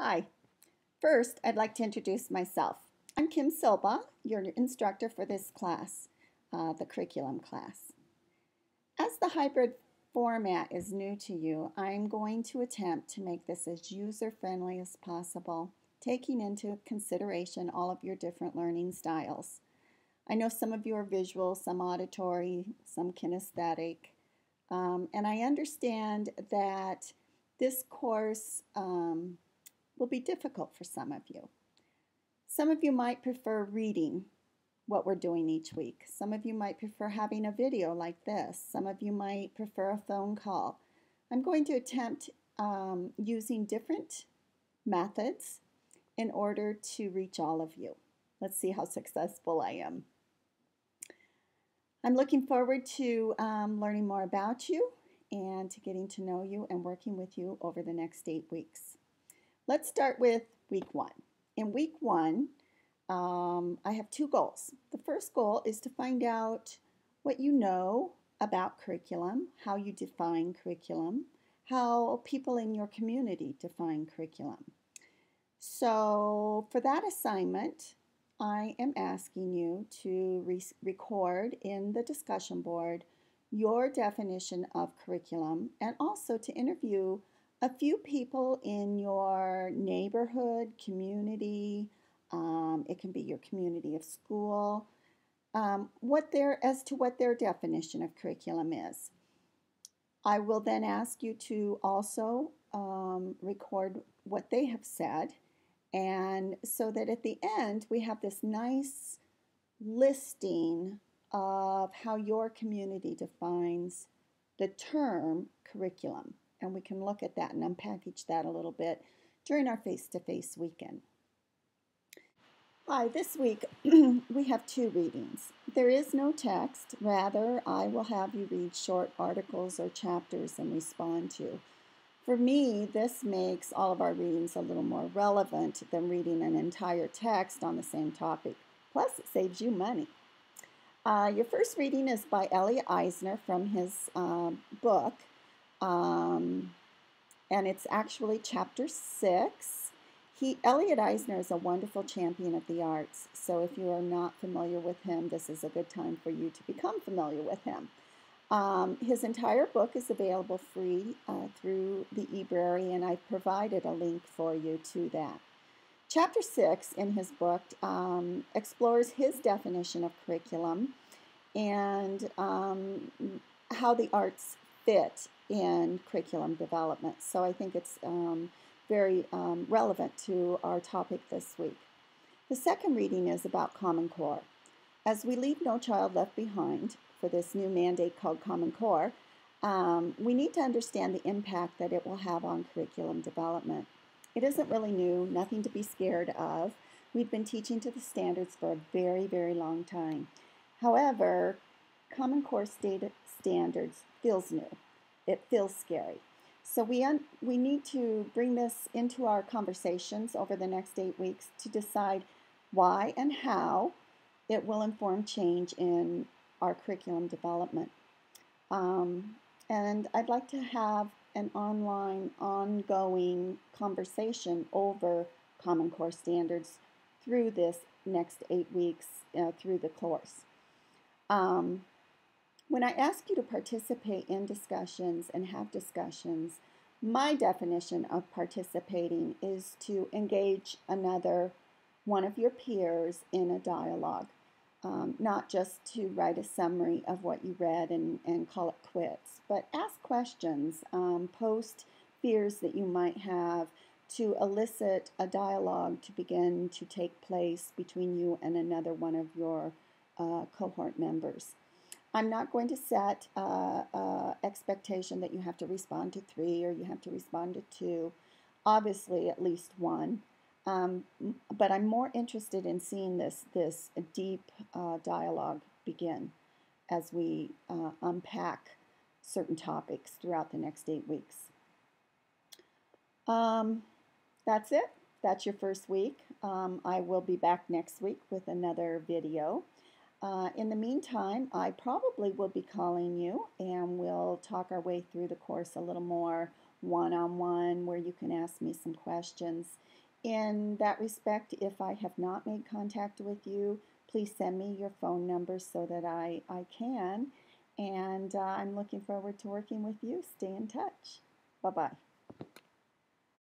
Hi. First, I'd like to introduce myself. I'm Kim Silva, your instructor for this class, the curriculum class. As the hybrid format is new to you, I'm going to attempt to make this as user-friendly as possible, taking into consideration all of your different learning styles. I know some of you are visual, some auditory, some kinesthetic, and I understand that this course will be difficult for some of you. Some of you might prefer reading what we're doing each week. Some of you might prefer having a video like this. Some of you might prefer a phone call. I'm going to attempt using different methods in order to reach all of you. Let's see how successful I am. I'm looking forward to learning more about you and to getting to know you and working with you over the next 8 weeks. Let's start with week 1. In week 1, I have 2 goals. The first goal is to find out what you know about curriculum, how you define curriculum, how people in your community define curriculum. So for that assignment, I am asking you to record in the discussion board your definition of curriculum and also to interview a few people in your neighborhood, community, it can be your community of school, as to what their definition of curriculum is. I will then ask you to also record what they have said, and so that at the end we have this nice listing of how your community defines the term curriculum. And we can look at that and unpackage that a little bit during our face-to-face weekend. Hi, this week we have 2 readings. There is no text. Rather, I will have you read short articles or chapters and respond to. For me, this makes all of our readings a little more relevant than reading an entire text on the same topic. Plus, it saves you money. Your first reading is by Elliot Eisner from his book, and it's actually chapter 6. Elliot Eisner is a wonderful champion of the arts, so if you are not familiar with him, this is a good time for you to become familiar with him. His entire book is available free through the eBrary, and I've provided a link for you to that. Chapter 6 in his book explores his definition of curriculum and how the arts fit in curriculum development. So I think it's very relevant to our topic this week. The second reading is about Common Core. As we leave No Child Left Behind for this new mandate called Common Core, we need to understand the impact that it will have on curriculum development. It isn't really new, nothing to be scared of. We've been teaching to the standards for a very, very long time. However, Common Core standards feels new. It feels scary. So we need to bring this into our conversations over the next 8 weeks to decide why and how it will inform change in our curriculum development. And I'd like to have an online, ongoing conversation over Common Core standards through this next 8 weeks through the course. When I ask you to participate in discussions and have discussions, my definition of participating is to engage another one of your peers in a dialogue. Not just to write a summary of what you read and call it quits, but ask questions, post fears that you might have to elicit a dialogue to begin to take place between you and another one of your cohort members. I'm not going to set an expectation that you have to respond to 3 or you have to respond to 2, obviously at least 1. But I'm more interested in seeing this deep dialogue begin as we unpack certain topics throughout the next 8 weeks. That's it. That's your first week. I will be back next week with another video. In the meantime, I probably will be calling you and we'll talk our way through the course a little more one-on-one where you can ask me some questions. In that respect, if I have not made contact with you, please send me your phone number so that I can. And I'm looking forward to working with you. Stay in touch. Bye-bye.